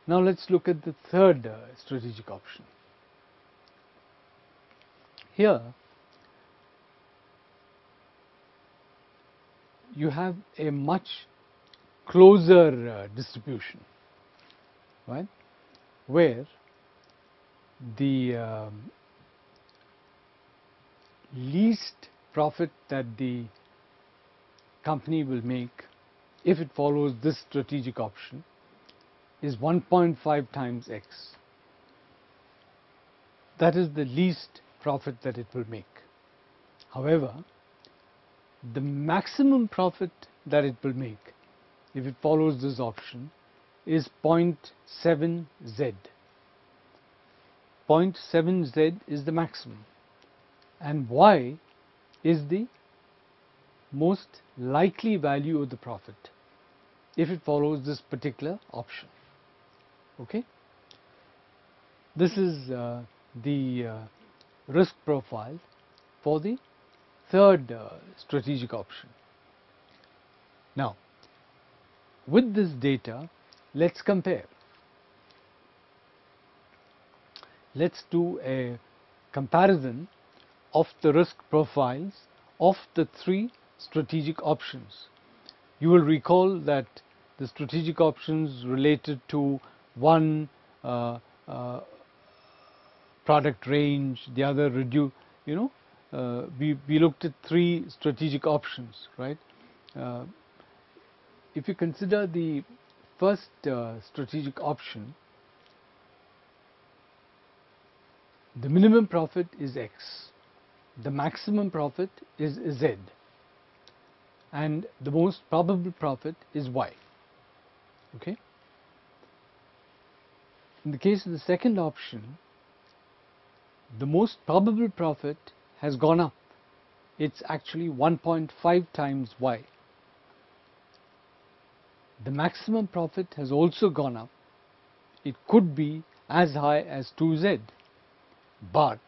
Now let's look at the third strategic option. Here you have a much closer distribution, right, where the least profit that the company will make if it follows this strategic option is 1.5 times X. That is the least profit that it will make. However, the maximum profit that it will make if it follows this option is 0.7 Z. 0.7 Z is the maximum, and Y is the most likely value of the profit if it follows this particular option. Okay, this is the risk profile for the third strategic option. Now, with this data, let's compare. Let's do a comparison of the risk profiles of the three strategic options. You will recall that the strategic options related to one product range, the other reduce, we looked at three strategic options, right? If you consider the first strategic option, the minimum profit is X, the maximum profit is Z, and the most probable profit is Y. Okay? In the case of the second option, the most probable profit has gone up. It's actually 1.5 times Y. The maximum profit has also gone up. It could be as high as 2Z. But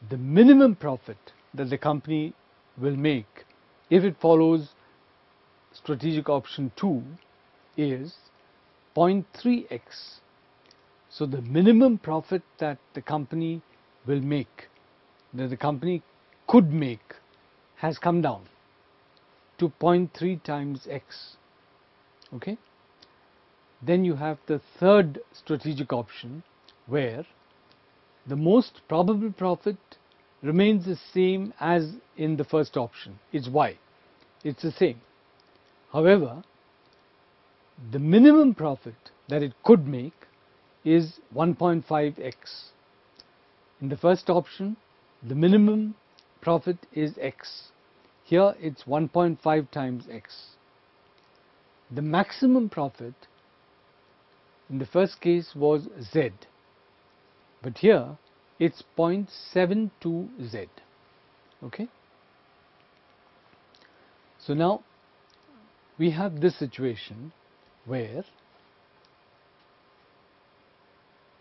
the minimum profit that the company will make if it follows strategic option 2 is 0.3x. So the minimum profit that the company will make, that the company could make, has come down to 0.3 times x. Okay? Then you have the third strategic option where the most probable profit remains the same as in the first option. It's Y. It's the same. However, the minimum profit that it could make is 1.5x. In the first option, the minimum profit is x. Here it's 1.5 times x. The maximum profit in the first case was z, but here it's 0.72 z. Okay? So now we have this situation where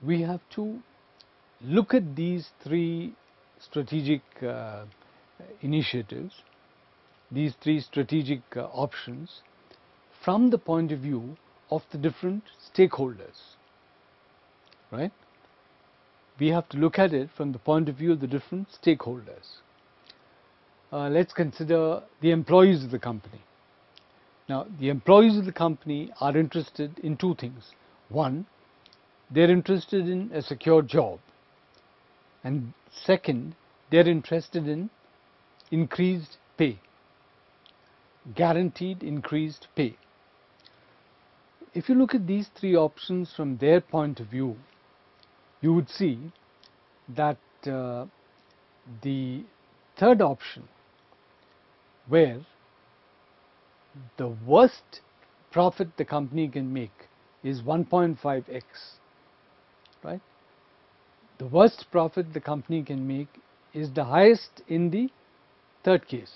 we have to look at these three strategic initiatives, these three strategic options from the point of view of the different stakeholders, right? We have to look at it from the point of view of the different stakeholders. Let's consider the employees of the company. Now, the employees of the company are interested in two things. One, they're interested in a secure job, and second, they're interested in increased pay, guaranteed increased pay. If you look at these three options from their point of view, you would see that the third option, where the worst profit the company can make is 1.5x, right? The worst profit the company can make is the highest in the third case.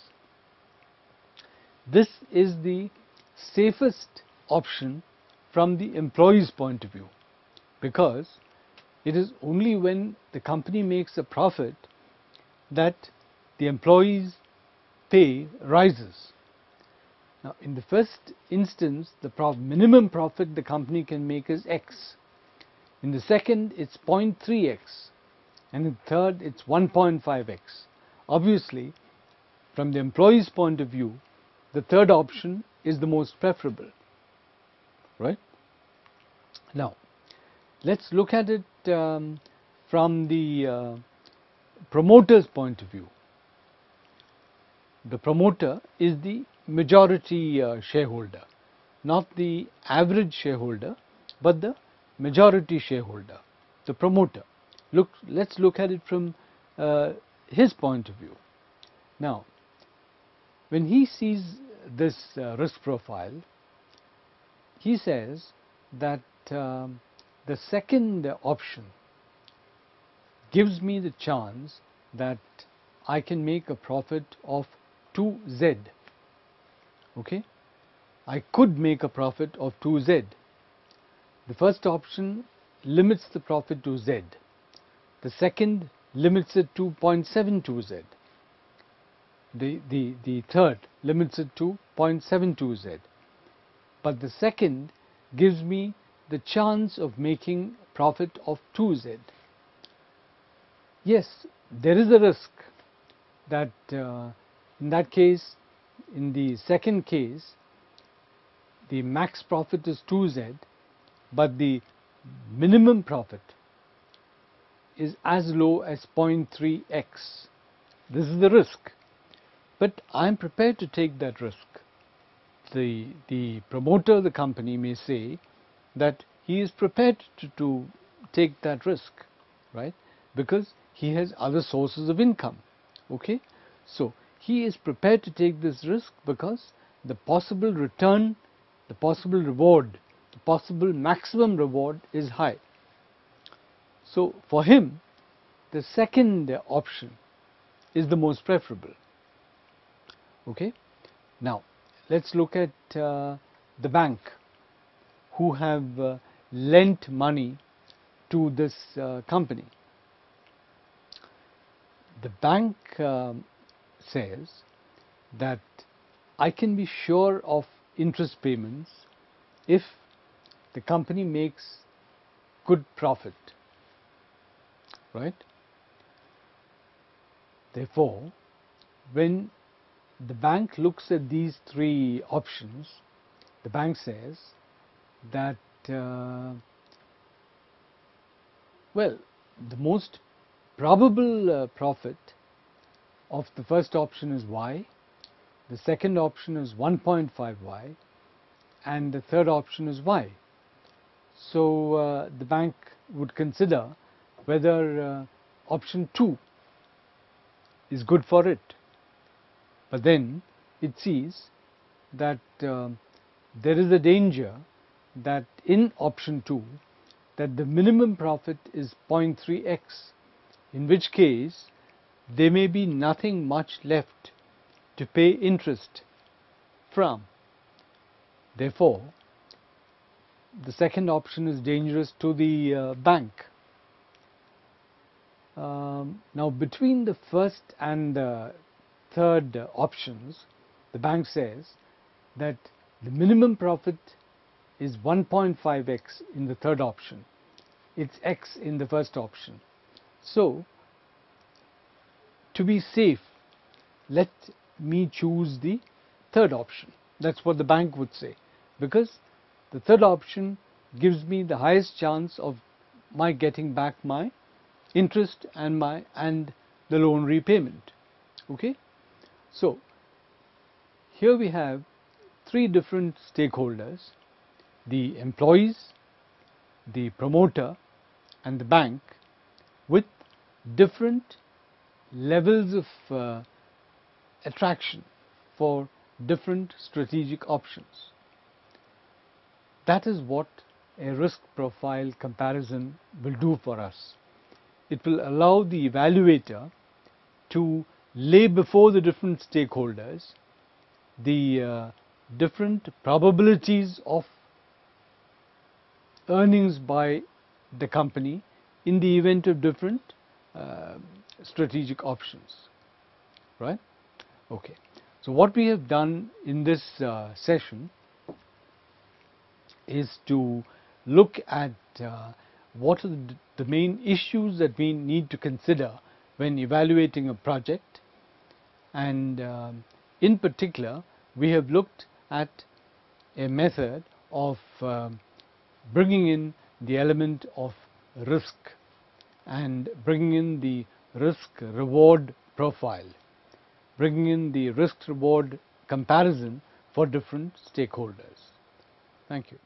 This is the safest option from the employee's point of view, because it is only when the company makes a profit that the employee's pay rises. Now, in the first instance, the minimum profit the company can make is X. In the second, it's 0.3x, and in the third, it's 1.5x. Obviously, from the employee's point of view, the third option is the most preferable, right? Now, let's look at it from the promoter's point of view. The promoter is the majority shareholder, not the average shareholder, but the majority shareholder, the promoter. Let's look at it from his point of view. Now, when he sees this risk profile, he says that the second option gives me the chance that I can make a profit of 2z. Okay, I could make a profit of 2z. The first option limits the profit to z. The second limits it to 0.72z. The third limits it to 0.72z. But the second gives me the chance of making a profit of 2z. Yes, there is a risk that in that case, in the second case, the max profit is 2z, but the minimum profit is as low as 0.3x. This is the risk, but I am prepared to take that risk. The promoter of the company may say that he is prepared to take that risk, right? Because he has other sources of income. Okay, so he is prepared to take this risk because the possible return, the possible reward, the possible maximum reward is high. So for him, the second option is the most preferable. Okay, now let's look at the bank who have lent money to this company. The bank says that I can be sure of interest payments if the company makes good profit, right? Therefore, when the bank looks at these three options, the bank says that well, the most probable profit of the first option is Y, the second option is 1.5y, and the third option is Y. So the bank would consider whether option 2 is good for it. But then it sees that there is a danger that in option 2 that the minimum profit is 0.3x, in which case there may be nothing much left to pay interest from. Therefore, the second option is dangerous to the bank. Now, between the first and the third options, the bank says that the minimum profit is 1.5x in the third option. It's x in the first option. So, to be safe, let me choose the third option. That's what the bank would say, because the third option gives me the highest chance of my getting back my interest and the loan repayment. Okay, so here we have three different stakeholders: the employees, the promoter, and the bank, with different levels of attraction for different strategic options. That is what a risk profile comparison will do for us. It will allow the evaluator to lay before the different stakeholders the different probabilities of earnings by the company in the event of different strategic options, right? Okay, So what we have done in this session is to look at what are the main issues that we need to consider when evaluating a project, and in particular we have looked at a method of bringing in the element of risk and bringing in the risk reward profile, bringing in the risk reward comparison for different stakeholders. Thank you.